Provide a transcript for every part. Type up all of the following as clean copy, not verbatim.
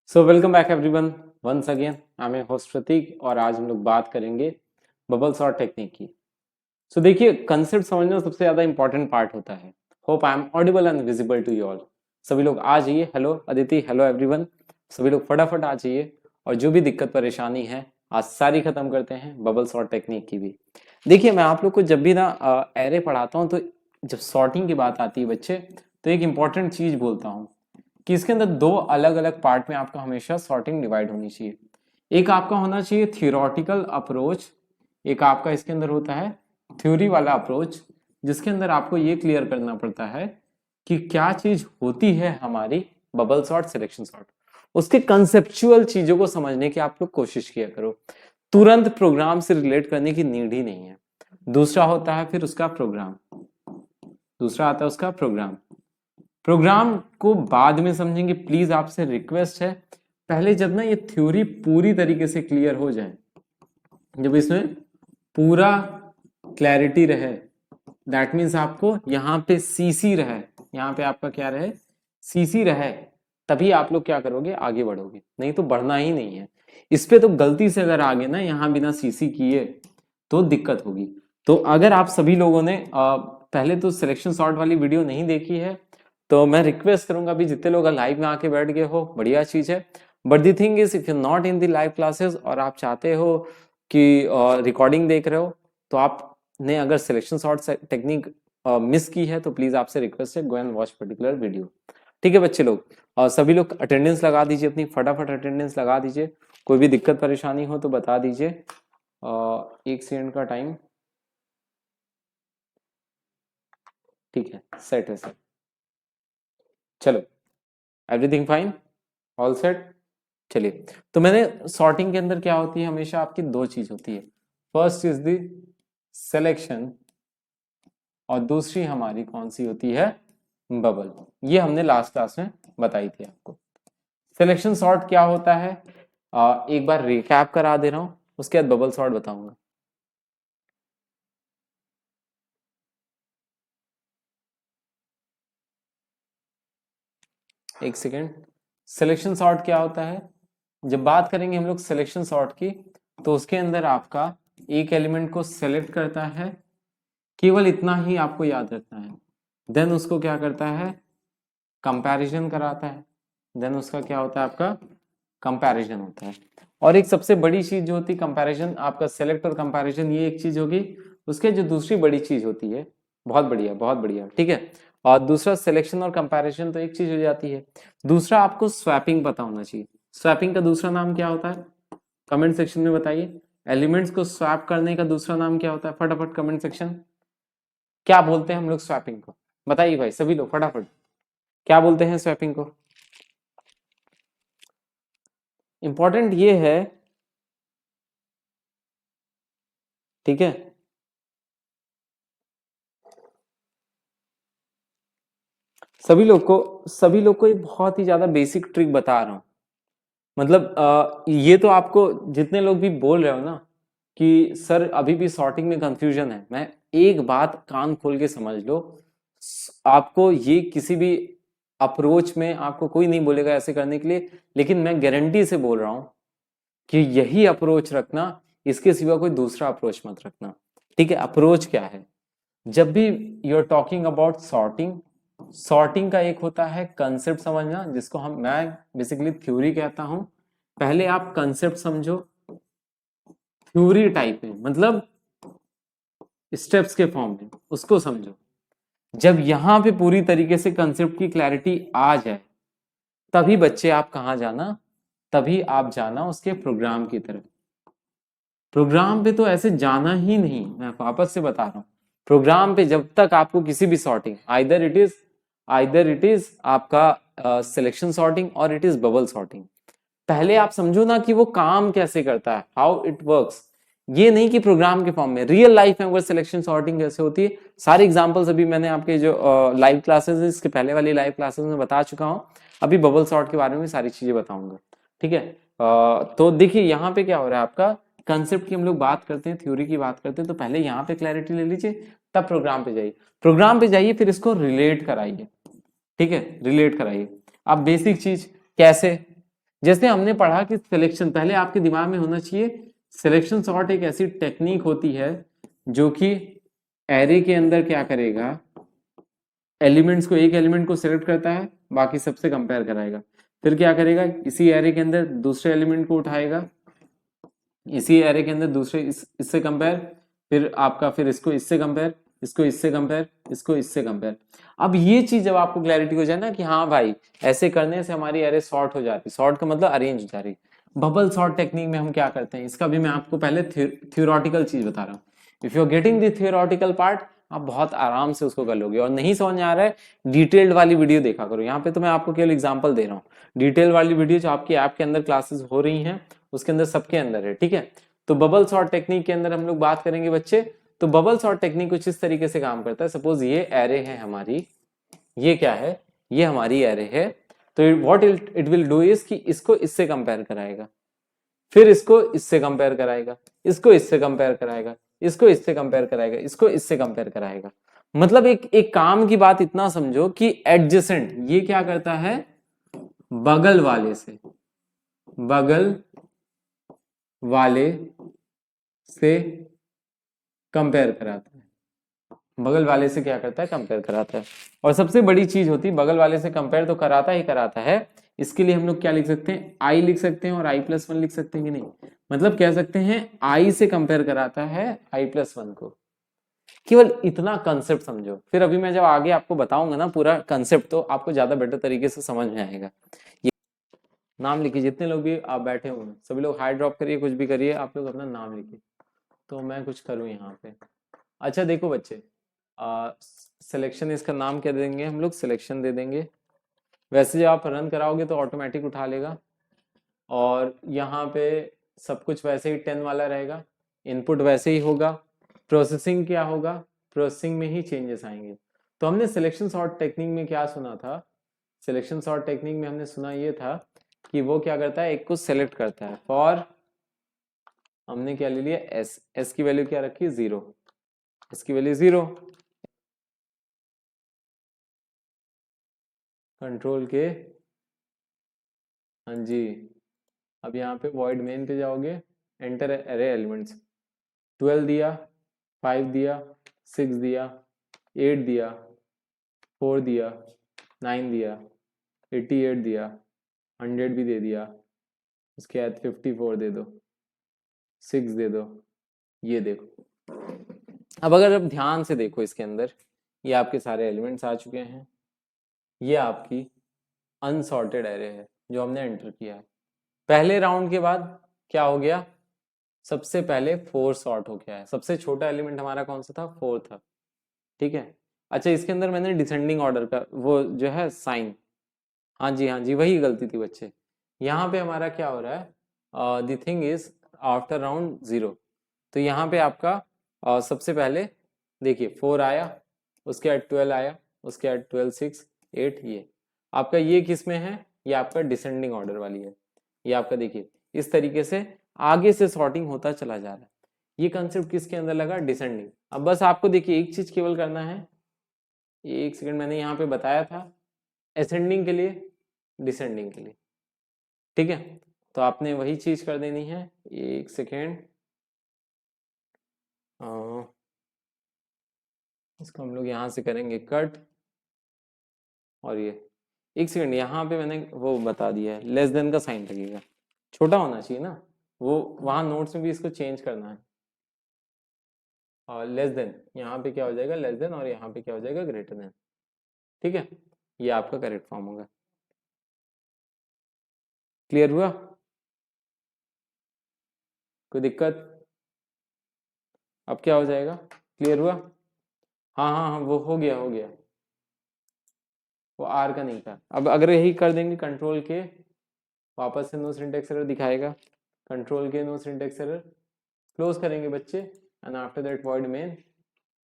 So welcome back everyone once again. I am host Prateek और आज हम लोग बात करेंगे बबल सॉर्ट टेक्निक की। सो देखिए, कंसेप्ट समझना सबसे ज्यादा इंपॉर्टेंट पार्ट होता है। Hope I am audible and visible to you all. सभी लोग आ जाइए। Hello Aditi, hello everyone. सभी लोग फटाफट आ जाइए और जो भी दिक्कत परेशानी है आज सारी खत्म करते हैं, बबल सॉर्ट टेक्निक की भी। देखिए, मैं आप लोग को जब भी ना एरे पढ़ाता हूँ तो जब सॉर्टिंग की बात आती है बच्चे, तो एक इंपॉर्टेंट चीज बोलता हूँ कि इसके अंदर दो अलग अलग पार्ट में आपका हमेशा सॉर्टिंग डिवाइड होनी चाहिए। एक आपका होना चाहिए थियोरटिकल अप्रोच, एक आपका इसके अंदर होता है थ्योरी वाला अप्रोच, जिसके अंदर आपको ये क्लियर करना पड़ता है कि क्या चीज होती है हमारी बबल सॉर्ट, सिलेक्शन सॉर्ट। उसके कंसेप्चुअल चीजों को समझने की आप लोग कोशिश किया करो। तुरंत प्रोग्राम से रिलेट करने की नीड ही नहीं है। दूसरा होता है फिर उसका प्रोग्राम, दूसरा आता है उसका प्रोग्राम। प्रोग्राम को बाद में समझेंगे, प्लीज आपसे रिक्वेस्ट है। पहले जब ना ये थ्योरी पूरी तरीके से क्लियर हो जाए, जब इसमें पूरा क्लैरिटी रहे, दैट मीन्स आपको यहाँ पे सीसी रहे, यहाँ पे आपका क्या रहे, सीसी रहे, तभी आप लोग क्या करोगे, आगे बढ़ोगे। नहीं तो बढ़ना ही नहीं है। इस पे तो गलती से अगर आगे ना यहाँ बिना सीसी किए तो दिक्कत होगी। तो अगर आप सभी लोगों ने पहले तो सिलेक्शन सॉर्ट वाली वीडियो नहीं देखी है तो मैं रिक्वेस्ट करूंगा, अभी जितने लोग लाइव में आके बैठ गए हो बढ़िया चीज है। But the thing is, if you not in the live classes और आप चाहते हो कि रिकॉर्डिंग देख रहे हो, तो आपने अगर सिलेक्शन सॉर्ट टेक्निक मिस की है तो प्लीज आपसे रिक्वेस्ट है, go and watch particular video. ठीक है बच्चे लोग, और सभी लोग अटेंडेंस लगा दीजिए, अपनी फटाफट अटेंडेंस लगा दीजिए। कोई भी दिक्कत परेशानी हो तो बता दीजिए। 1 सेकंड का टाइम। ठीक है, सेट है सर। चलो, एवरीथिंग फाइन, ऑल सेट। चलिए, तो मैंने सॉर्टिंग के अंदर क्या होती है, हमेशा आपकी दो चीज होती है। फर्स्ट इज द सिलेक्शन और दूसरी हमारी कौन सी होती है, बबल। ये हमने लास्ट क्लास में बताई थी आपको। सिलेक्शन सॉर्ट क्या होता है, एक बार रिकैप करा दे रहा हूं, उसके बाद बबल सॉर्ट बताऊंगा। एक सेकेंड। सिलेक्शन सॉर्ट क्या होता है, जब बात करेंगे हम लोग सिलेक्शन सॉर्ट की, तो उसके अंदर आपका एक एलिमेंट को सेलेक्ट करता है, केवल इतना ही आपको याद रखना है। देन उसको क्या करता है, कंपैरिजन कराता है। देन उसका क्या होता है, आपका कंपैरिजन होता है। और एक सबसे बड़ी चीज जो होती है कंपैरिजन, आपका सेलेक्ट और कंपैरिजन, ये एक चीज होगी। उसके जो दूसरी बड़ी चीज होती है, बहुत बढ़िया बहुत बढ़िया, ठीक है। और दूसरा सिलेक्शन और कंपैरिजन तो एक चीज हो जाती है। दूसरा आपको स्वैपिंग पता होना चाहिए। स्वैपिंग का दूसरा नाम क्या होता है, कमेंट सेक्शन में बताइए। एलिमेंट्स को स्वैप करने का दूसरा नाम क्या होता है, फटाफट कमेंट सेक्शन। क्या बोलते हैं हम लोग स्वैपिंग को, बताइए भाई सभी लोग फटाफट, क्या बोलते हैं स्वैपिंग को। इंपॉर्टेंट ये है, ठीक है। सभी लोग को एक बहुत ही ज्यादा बेसिक ट्रिक बता रहा हूं। मतलब ये तो आपको जितने लोग भी बोल रहे हो ना कि सर अभी भी सॉर्टिंग में कंफ्यूजन है, मैं एक बात कान खोल के समझ लो, आपको ये किसी भी अप्रोच में आपको कोई नहीं बोलेगा ऐसे करने के लिए, लेकिन मैं गारंटी से बोल रहा हूं कि यही अप्रोच रखना, इसके सिवा कोई दूसरा अप्रोच मत रखना। ठीक है, अप्रोच क्या है, जब भी you are talking about sorting, sorting का एक होता है कंसेप्ट समझना, जिसको मैं बेसिकली थ्योरी कहता हूं। पहले आप कंसेप्ट समझो, थ्योरी टाइप में, मतलब स्टेप्स के फॉर्म में उसको समझो। जब यहां पे पूरी तरीके से कंसेप्ट की क्लैरिटी आ जाए, तभी बच्चे आप कहाँ जाना, तभी आप जाना उसके प्रोग्राम की तरफ। प्रोग्राम पे तो ऐसे जाना ही नहीं, मैं वापस से बता रहा हूं। प्रोग्राम पे जब तक आपको किसी भी सॉर्टिंग, आइदर इट इज आपका सिलेक्शन सॉर्टिंग और इट इज बबल सॉर्टिंग, पहले आप समझो ना कि वो काम कैसे करता है, हाउ इट वर्क्स। ये नहीं कि प्रोग्राम के फॉर्म में, रियल लाइफ में अगर सिलेक्शन सॉर्टिंग कैसे होती है, सारे एग्जांपल्स अभी मैंने आपके जो लाइव क्लासेस है, इसके पहले वाली लाइव क्लासेस में बता चुका हूं। अभी बबल सॉर्ट के बारे में सारी चीजें बताऊंगा, ठीक है। तो देखिए यहाँ पे क्या हो रहा है, आपका कंसेप्ट की हम लोग बात करते हैं, थ्योरी की बात करते हैं, तो पहले यहाँ पे क्लैरिटी ले लीजिए, तब प्रोग्राम पे जाइए। प्रोग्राम पे जाइए, फिर इसको रिलेट कराइए, ठीक है, रिलेट कराइए। अब बेसिक चीज कैसे, जैसे हमने पढ़ा कि सिलेक्शन, पहले आपके दिमाग में होना चाहिए सिलेक्शन सॉर्ट एक ऐसी टेक्निक होती है जो कि एरे के अंदर क्या करेगा, एलिमेंट्स को, एक एलिमेंट को सिलेक्ट करता है, बाकी सबसे कंपेयर कराएगा, फिर क्या करेगा, इसी एरे के अंदर दूसरे एलिमेंट को उठाएगा, इसी एरे के अंदर दूसरे इससे कंपेयर, फिर आपका, फिर इसको इससे कंपेयर, इसको इससे कंपेयर, इसको इससे कंपेयर। अब ये चीज जब आपको क्लैरिटी हो जाए ना कि हाँ भाई ऐसे करने से हमारी एरे सॉर्ट हो जाती, सॉर्ट का मतलब अरेंज हो जा रही। बबल सॉर्ट टेक्निक में हम क्या करते हैं, इसका भी मैं आपको पहले थ्योरेटिकल चीज बता रहा हूँ। If you are getting the theoretical part, आप बहुत आराम से उसको कर लोगे। और नहीं समझ में आ रहा है, डिटेल्ड वाली वीडियो देखा करो। यहाँ पे तो मैं आपको केवल एग्जांपल दे रहा हूँ, डिटेल वाली वीडियो जो आपकी ऐप के अंदर क्लासेस हो रही हैं उसके अंदर सबके अंदर है, ठीक है। तो बबल सॉर्ट टेक्निक के अंदर हम लोग बात करेंगे बच्चे। तो बबल सॉर्ट टेक्निक कुछ इस तरीके से काम करता है। सपोज ये एरे है हमारी, ये क्या है, ये हमारी एरे है। तो what it will do is कि इसको इससे कंपेयर कराएगा, फिर इसको इससे कंपेयर कराएगा, इसको इससे कंपेयर कराएगा, इसको इससे कंपेयर कराएगा, इसको इससे कंपेयर कराएगा। मतलब एक एक काम की बात इतना समझो कि एडजेसेंट ये क्या करता है, बगल वाले से, बगल वाले से कंपेयर कराता है, बगल वाले से क्या करता है, कंपेयर कराता है। और सबसे बड़ी चीज होती है, बगल वाले से कंपेयर तो कराता ही कराता है। इसके लिए हम लोग क्या लिख सकते हैं, आई लिख सकते हैं और i+1 लिख सकते हैं कि नहीं। मतलब कह सकते हैं आई से कंपेयर कराता है i+1 को। केवल इतना कंसेप्ट समझो, फिर अभी मैं जब आगे आपको बताऊंगा ना पूरा कंसेप्ट, तो आपको ज्यादा बेटर तरीके से समझ में आएगा। ये नाम लिखिए, जितने लोग भी आप बैठे हुए सभी लोग हाई ड्रॉप करिए, कुछ भी करिए, आप लोग अपना नाम लिखिए। तो मैं कुछ करूँ यहाँ पे। अच्छा देखो बच्चे, सिलेक्शन, इसका नाम क्या देंगे हम लोग, सिलेक्शन दे देंगे। वैसे जब आप रन कराओगे तो ऑटोमेटिक उठा लेगा। और यहाँ पे सब कुछ वैसे ही 10 वाला रहेगा, इनपुट वैसे ही होगा। प्रोसेसिंग क्या होगा, प्रोसेसिंग में ही चेंजेस आएंगे। तो हमने सिलेक्शन सॉर्ट टेक्निक में क्या सुना था, सिलेक्शन सॉर्ट टेक्निक में हमने सुना ये था कि वो क्या करता है, एक को सेलेक्ट करता है। फॉर हमने क्या ले लिया, एस, एस की वैल्यू क्या रखी, 0, एस की वैल्यू 0। कंट्रोल के, हाँ जी। अब यहाँ पे वॉइड मेन पे जाओगे, एंटर एरे एलिमेंट्स, 12 दिया, 5 दिया, 6 दिया, 8 दिया, 4 दिया, 9 दिया, 88 दिया, 100 भी दे दिया, उसके बाद 54 दे दो, 6 दे दो। ये देखो, अब अगर आप ध्यान से देखो इसके अंदर, ये आपके सारे एलिमेंट्स आ चुके हैं। ये आपकी अनसॉर्टेड एरे है जो हमने एंटर किया है। पहले राउंड के बाद क्या हो गया, सबसे पहले 4 सॉर्ट हो गया है। सबसे छोटा एलिमेंट हमारा कौन सा था, 4 था, ठीक है। अच्छा इसके अंदर मैंने डिसेंडिंग ऑर्डर का वो जो है साइन, हाँ जी हाँ जी, वही गलती थी बच्चे। यहाँ पे हमारा क्या हो रहा है, the thing is after round 0। तो यहाँ पे आपका सबसे पहले देखिए 4 आया, उसके बाद 12 आया, उसके बाद 12, 6, 8, ये आपका, ये किस में है, ये आपका डिसेंडिंग ऑर्डर वाली है। ये आपका देखिए इस तरीके से आगे से सॉर्टिंग होता चला जा रहा है। ये कंसेप्ट किसके अंदर लगा, डिसेंडिंग। अब बस आपको देखिए एक चीज केवल करना है, एक सेकंड, मैंने यहाँ पे बताया था असेंडिंग के लिए, डिसेंडिंग के लिए, ठीक है। तो आपने वही चीज कर देनी है। एक सेकेंड, इसको हम लोग यहाँ से करेंगे कट। और ये एक सेकंड, यहाँ पे मैंने वो बता दिया है, लेस देन का साइन लगेगा, छोटा होना चाहिए ना, वो वहां नोट्स में भी इसको चेंज करना है। और लेस देन, यहाँ पे क्या हो जाएगा, लेस देन, और यहाँ पे क्या हो जाएगा, ग्रेटर देन, ठीक है। ये आपका करेक्ट फॉर्म होगा। क्लियर हुआ, कोई दिक्कत, अब क्या हो जाएगा, क्लियर हुआ। हाँ हाँ हाँ, वो हो गया हो गया, वो आर का नहीं था। अब अगर यही कर देंगे कंट्रोल के, वापस से नो सिंटेक्स एरर दिखाएगा, कंट्रोल के नो सिंटेक्स एरर, क्लोज करेंगे बच्चे, and after that void main,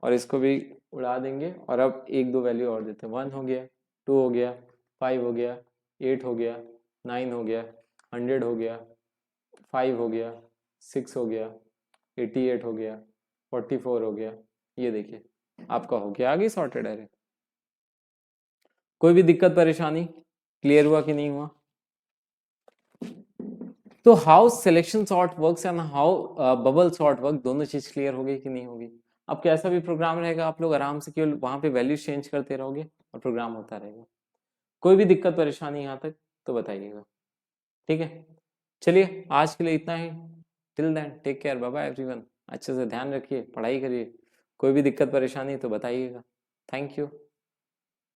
और इसको भी उड़ा देंगे। और अब एक दो वैल्यू और देते हैं, 1 हो गया, 2 हो गया, 5 हो गया, 8 हो गया, 9 हो गया, 100 हो गया, 5 हो गया, 6 हो गया, 88 हो गया, 44 हो गया। ये देखिए आपका हो गया, आगे सॉर्टेड एरे। कोई भी दिक्कत परेशानी, क्लियर हुआ कि नहीं हुआ। तो how selection sort works and how bubble sort work, दोनों चीज क्लियर होगी कि नहीं होगी? अब कैसा भी प्रोग्राम रहेगा, आप लोग आराम से केवल वहां पे वैल्यू चेंज करते रहोगे और प्रोग्राम होता रहेगा। कोई भी दिक्कत परेशानी यहाँ तक तो बताइएगा, ठीक है? चलिए आज के लिए इतना ही। Till then take care, bye bye everyone. अच्छे से ध्यान रखिए, पढ़ाई करिए। कोई भी दिक्कत परेशानी तो बताइएगा। Thank you.